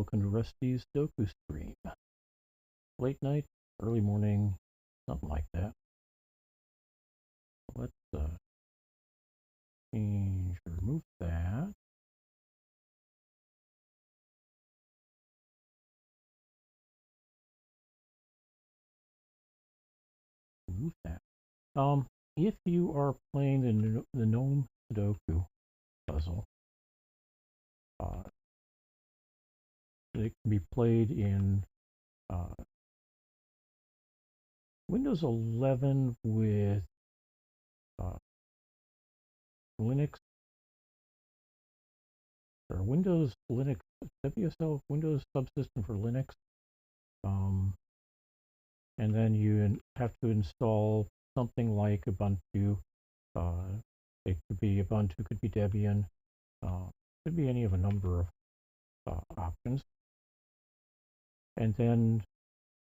Welcome to Rusty's Sudoku stream. Late night, early morning, something like that. Let's remove that. Remove that. If you are playing the GNOME Sudoku puzzle, it can be played in Windows 11 with Linux, or Windows Linux WSL Windows subsystem for Linux, and then you have to install something like Ubuntu. It could be Ubuntu, could be Debian, could be any of a number of options. And then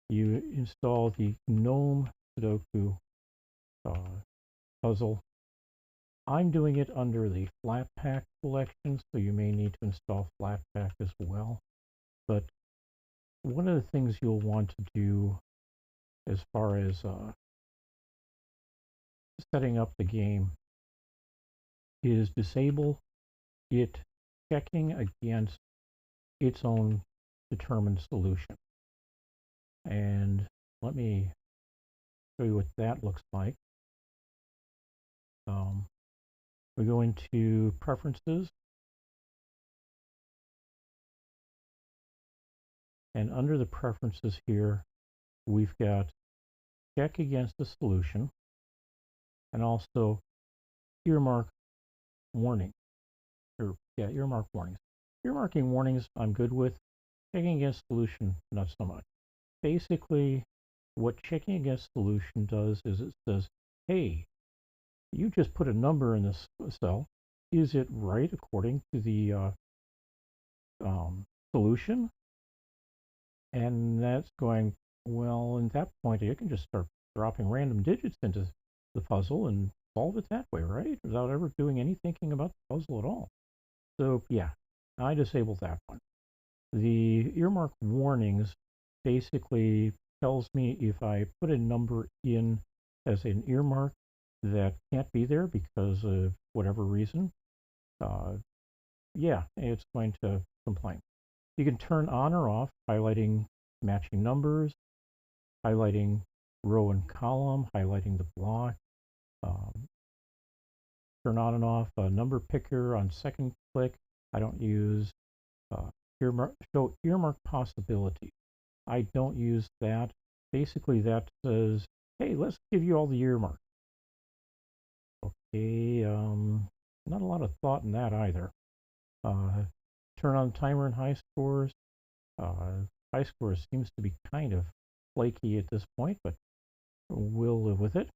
you install the GNOME Sudoku puzzle. I'm doing it under the Flatpak collection, so you may need to install Flatpak as well. But one of the things you'll want to do as far as setting up the game is disable it checking against its own determined solution. And let me show you what that looks like. We go into Preferences, and under the Preferences here, we've got Check Against the Solution, and also Earmark Warning. Earmark Warnings. Earmarking warnings I'm good with. Checking Against Solution, not so much. Basically, what Checking Against Solution does is it says, hey, you just put a number in this cell. Is it right according to the solution? And that's going, well, at that point, you can just start dropping random digits into the puzzle and solve it that way, right? Without ever doing any thinking about the puzzle at all. So, yeah, I disabled that one. The earmark warnings basically tells me if I put a number in as an earmark that can't be there because of whatever reason, yeah, it's going to complain. You can turn on or off, highlighting matching numbers, highlighting row and column, highlighting the block, turn on and off a number picker on second click. I don't use show earmark possibility. I don't use that. Basically, that says, hey, let's give you all the earmarks. Okay, not a lot of thought in that either. Turn on timer and high scores. High scores seems to be kind of flaky at this point, but we'll live with it.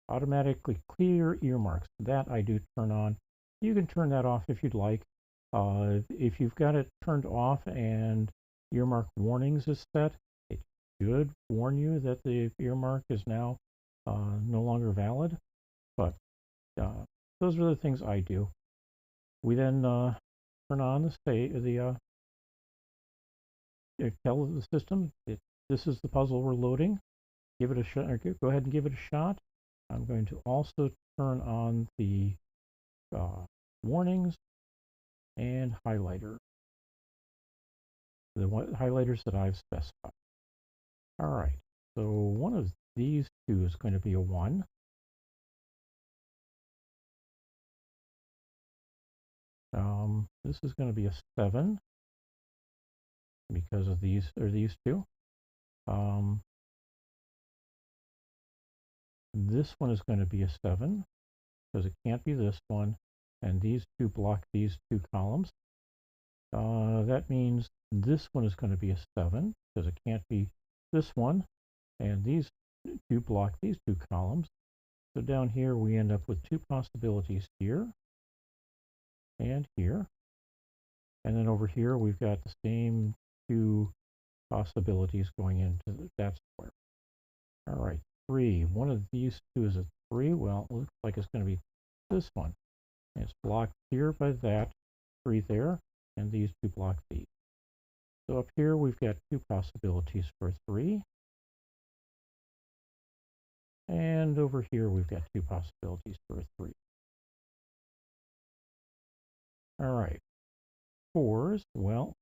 Automatically clear earmarks. That I do turn on. You can turn that off if you'd like. If you've got it turned off and earmark warnings is set, it should warn you that the earmark is now no longer valid. But those are the things I do. We then turn on tell the system this is the puzzle we're loading. Give it a shot. Go ahead and give it a shot. I'm going to also turn on the warnings and highlighter. The highlighters that I've specified. All right. So one of these two is going to be a 1. This is going to be a 7 because of these two. This one is going to be a 7 because it can't be this one, and these two block these two columns. That means this one is going to be a 7 because it can't be this one, and these two block these two columns. So down here we end up with 2 possibilities here and here. And then over here we've got the same 2 possibilities going into that square. All right, 3. One of these two is a 3. Well, it looks like it's going to be this one. And it's blocked here by that 3 there. and these two block these. So up here we've got two possibilities for 3. And over here we've got two possibilities for 3. All right, 4s, well,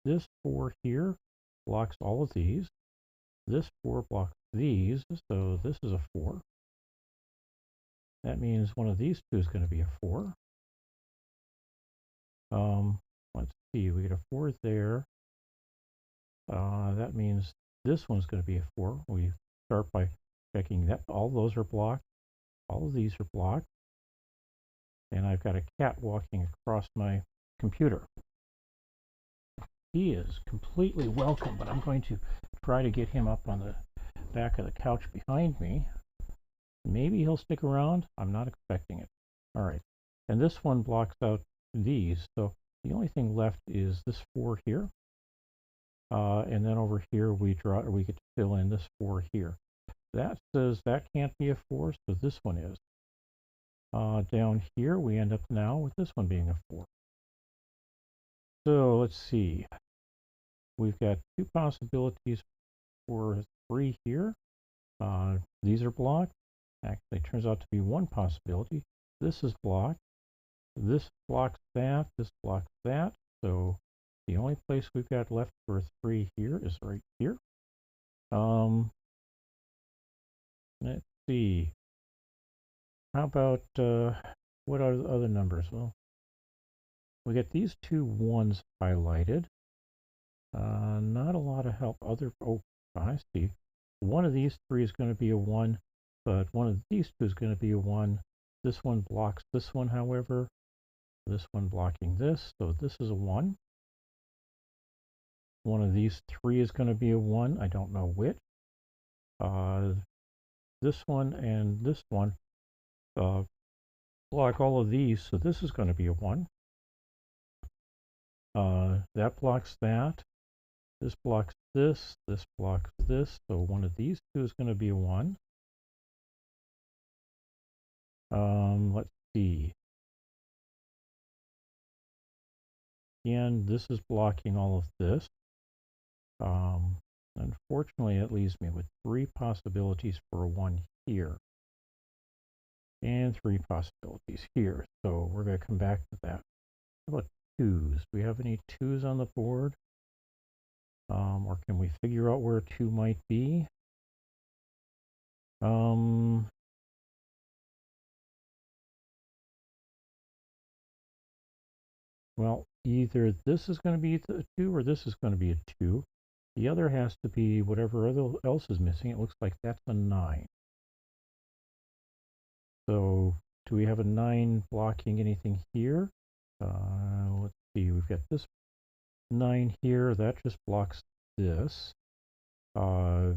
this 4 here blocks all of these. This 4 blocks these, so this is a 4. That means one of these two is going to be a 4. Let's see, we get a 4 there. That means this one's going to be a 4. We start by checking that all those are blocked. All of these are blocked. And I've got a cat walking across my computer. He is completely welcome, but I'm going to try to get him up on the back of the couch behind me. Maybe he'll stick around. I'm not expecting it. All right. And this one blocks out these. So the only thing left is this 4 here. And then over here we get to fill in this 4 here. That says that can't be a 4, so this one is. Down here we end up now with this one being a 4. So let's see. We've got two possibilities for 3 here. These are blocked. Actually, it turns out to be one possibility. This is blocked. This blocks that. This blocks that. So the only place we've got left for 3 here is right here. Let's see. How about, what are the other numbers? Well, we get these two 1s highlighted. Not a lot of help. Oh, I see. One of these 3 is going to be a 1, but one of these 2 is going to be a 1. This one blocks this one, however. This one blocking this, so this is a 1. One of these 3 is going to be a 1. I don't know which. This one and this one block all of these, so this is going to be a 1. That blocks that. This blocks this. This blocks this. So one of these two is going to be a 1. Let's see. Again, this is blocking all of this. Unfortunately, it leaves me with 3 possibilities for a 1 here. And 3 possibilities here. So we're going to come back to that. How about 2s? Do we have any 2s on the board? Or can we figure out where 2 might be? Well, either this is going to be a 2 or this is going to be a 2. The other has to be whatever else is missing. It looks like that's a 9. So do we have a 9 blocking anything here? Let's see, we've got this 9 here. That just blocks this. Blocks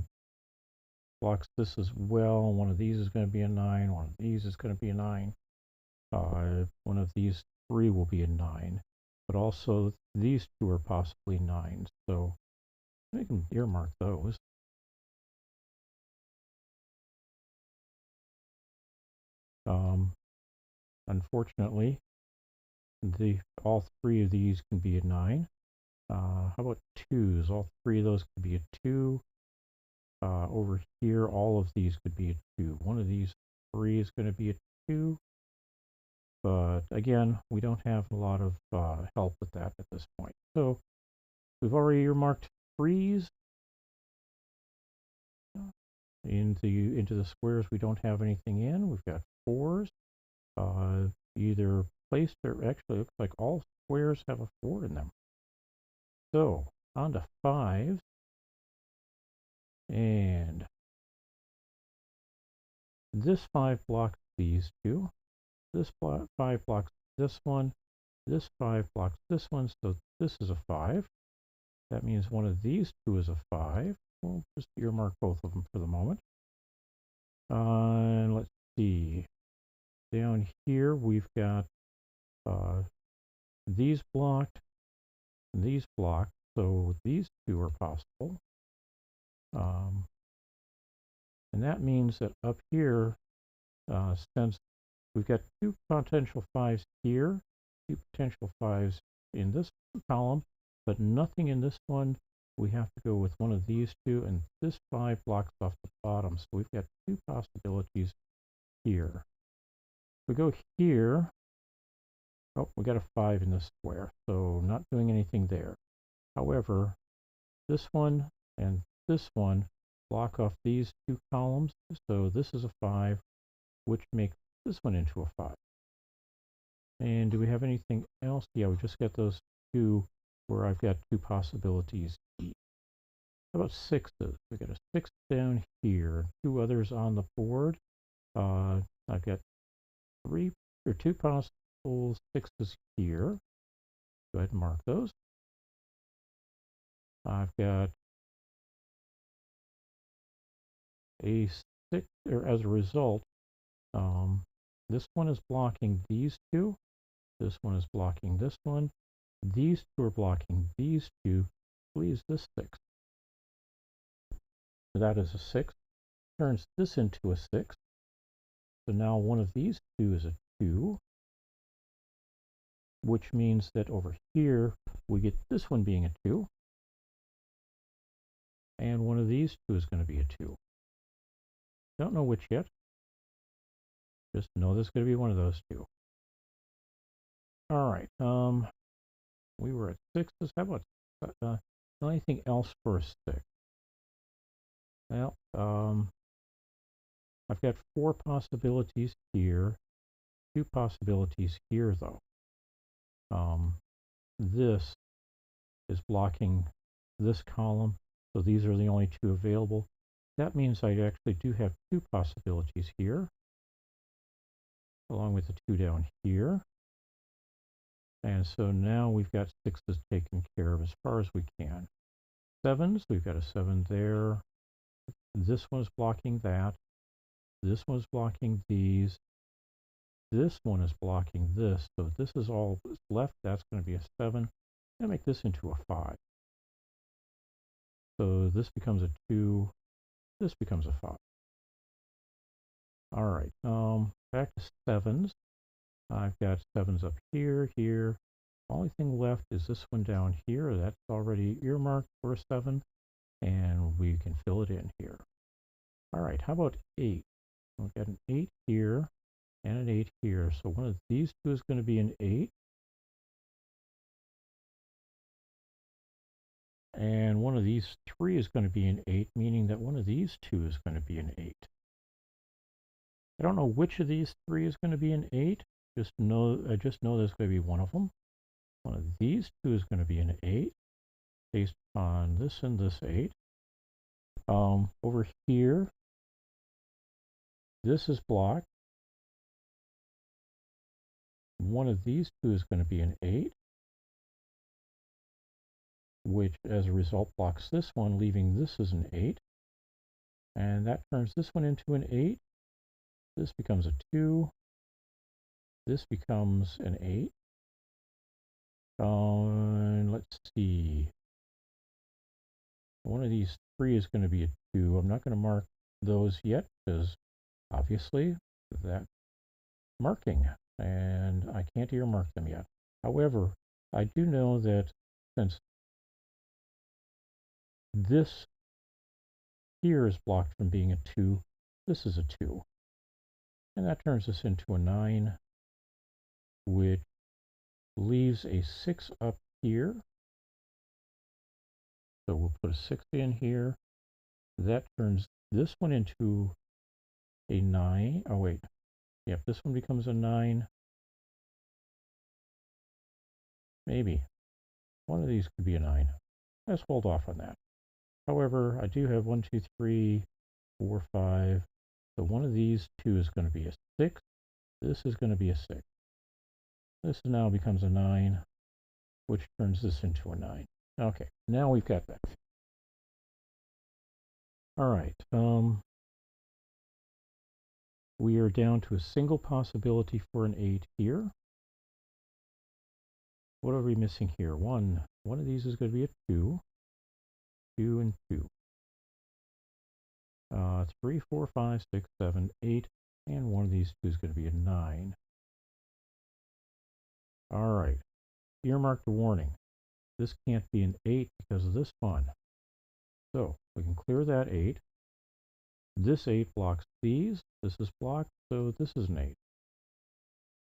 this as well. One of these is going to be a 9. One of these is going to be a 9. One of these 3 will be a 9. But also these 2 are possibly 9s. So I can earmark those. Unfortunately, all 3 of these can be a 9. How about 2s? All 3 of those could be a 2. Over here, all of these could be a 2. One of these 3 is going to be a 2. But again, we don't have a lot of help with that at this point. So we've already earmarked 3s. Into the squares we don't have anything in. We've got 4s. Either placed or actually looks like all squares have a 4 in them. So on to 5s. And this 5 blocks these 2. This 5 blocks this one. This 5 blocks this one. So this is a 5. That means one of these 2 is a 5. We'll just earmark both of them for the moment. And let's see. Down here we've got these blocked, and these blocked. So these 2 are possible. And that means that up here, since we've got 2 potential 5s here, 2 potential 5s in this column, but nothing in this one. We have to go with one of these two, and this 5 blocks off the bottom. So we've got 2 possibilities here. We go here. Oh, we got a 5 in this square, so not doing anything there. However, this one and this one block off these 2 columns, so this is a 5, which makes this one into a 5. And do we have anything else? Yeah, we just got those 2 where I've got 2 possibilities each. How about 6s? We got a 6 down here, 2 others on the board. I've got 2 possible 6s here. Go ahead and mark those. I've got a 6, or as a result, this one is blocking these 2. This one is blocking this one. These 2 are blocking these 2. Leaves this 6. So that is a 6. Turns this into a 6. So now one of these 2 is a 2, which means that over here we get this one being a 2. And one of these 2 is going to be a 2. Don't know which yet. Just know there's going to be one of those 2. All right. We were at 6s. How about anything else for a 6? Well, I've got 4 possibilities here. 2 possibilities here, though. This is blocking this column, so these are the only 2 available. That means I actually do have 2 possibilities here, along with the 2 down here. And so now we've got 6s taken care of as far as we can. 7s, we've got a 7 there. This one's blocking that. This one's blocking these. This one is blocking this. So this is all that's left. That's going to be a 7. And make this into a 5. So this becomes a 2. This becomes a 5. All right. Back to 7s. I've got 7s up here, here. Only thing left is this one down here. That's already earmarked for a 7, and we can fill it in here. All right, how about 8? We've got an 8 here and an 8 here. So one of these 2 is going to be an 8. And one of these 3 is going to be an 8, meaning that one of these 2 is going to be an 8. I don't know which of these 3 is going to be an 8. I just know there's going to be one of them. One of these 2 is going to be an 8, based on this and this 8. Over here, this is blocked. One of these 2 is going to be an 8, which as a result blocks this one, leaving this as an 8. And that turns this one into an 8. This becomes a 2. This becomes an 8. Let's see. One of these 3 is going to be a 2. I'm not going to mark those yet because obviously that's marking and I can't earmark them yet. However, I do know that since this here is blocked from being a 2, this is a 2. And that turns us into a 9, which leaves a 6 up here. So we'll put a 6 in here. That turns this one into a 9. Oh, wait. Yep, this one becomes a 9. Maybe. One of these could be a 9. Let's hold off on that. However, I do have 1, 2, 3, 4, 5. So one of these 2 is going to be a 6. This is going to be a 6. This now becomes a 9, which turns this into a 9. Okay, now we've got that. All right. We are down to a single possibility for an 8 here. What are we missing here? 1. One of these is going to be a 2. 2 and 2. 3, 4, 5, 6, 7, 8. And one of these 2 is going to be a 9. All right, earmark the warning. This can't be an 8 because of this one. So we can clear that 8. This 8 blocks these. This is blocked, so this is an 8.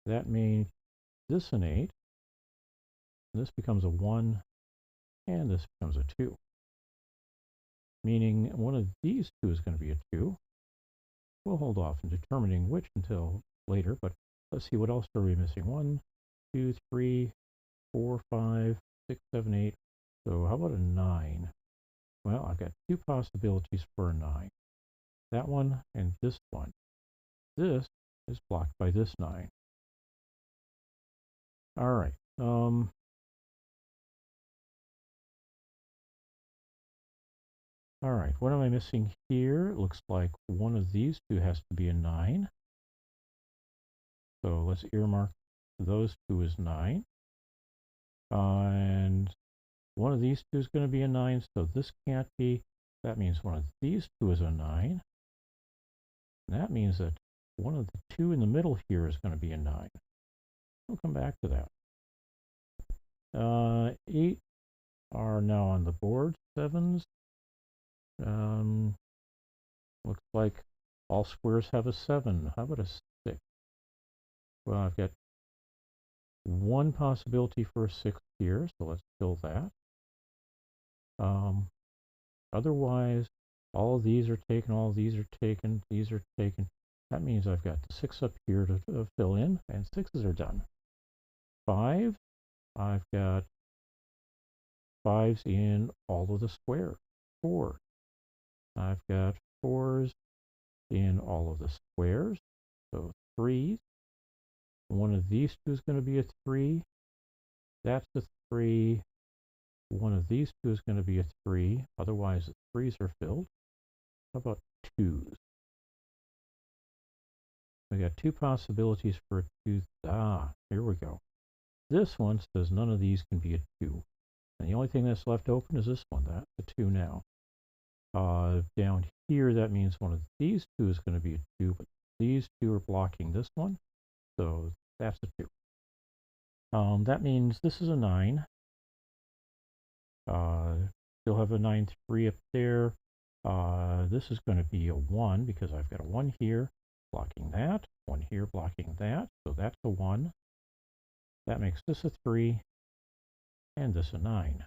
That means this an 8. And this becomes a 1, and this becomes a 2. Meaning one of these two is going to be a 2. We'll hold off on determining which until later, but let's see, what else are we missing? 1, 2, 3, 4, 5, 6, 7, 8. So how about a 9? Well, I've got two possibilities for a 9. That one and this one. This is blocked by this 9. All right. All right, what am I missing here? It looks like one of these two has to be a 9. So let's earmark those two as 9. And one of these two is going to be a 9, so this can't be. That means one of these two is a 9. And that means that one of the two in the middle here is going to be a 9. We'll come back to that. 8 are now on the board. 7s. Looks like all squares have a 7. How about a 6? Well, I've got one possibility for a 6 here, so let's fill that. Otherwise, all of these are taken, all of these are taken, these are taken. That means I've got the 6 up here to fill in, and 6s are done. 5, I've got 5s in all of the squares. 4, I've got 4s in all of the squares. So 3s. One of these two is going to be a 3. That's a 3. One of these two is going to be a 3. Otherwise, the 3s are filled. How about 2s? We got two possibilities for a 2. Here we go. This one says none of these can be a 2. And the only thing that's left open is this one. That's a 2 now. Down here, that means one of these two is going to be a 2, but these two are blocking this one. So that's a 2. That means this is a 9. Still have a 9, 3 up there. This is going to be a 1 because I've got a 1 here blocking that, 1 here blocking that. So that's a 1. That makes this a 3, and this a 9.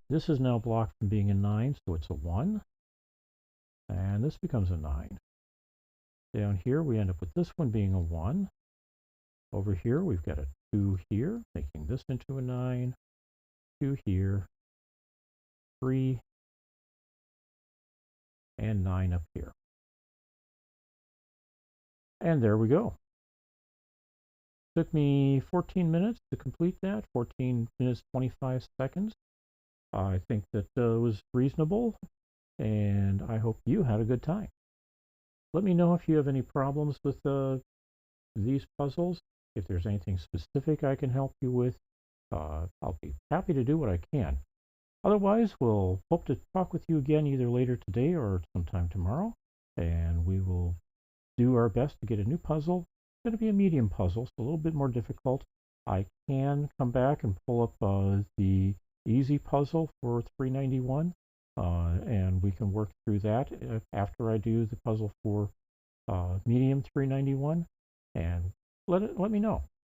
This is now blocked from being a 9, so it's a 1. And this becomes a 9. Down here, we end up with this one being a 1. Over here, we've got a 2 here, making this into a 9. 2 here, 3, and 9 up here. And there we go. Took me 14 minutes to complete that, 14 minutes, 25 seconds. I think that was reasonable, and I hope you had a good time. Let me know if you have any problems with these puzzles. If there's anything specific I can help you with, I'll be happy to do what I can. Otherwise, we'll hope to talk with you again either later today or sometime tomorrow, and we will do our best to get a new puzzle. It's going to be a medium puzzle, so a little bit more difficult. I can come back and pull up the easy puzzle for 391, and we can work through that after I do the puzzle for medium 391, and let me know.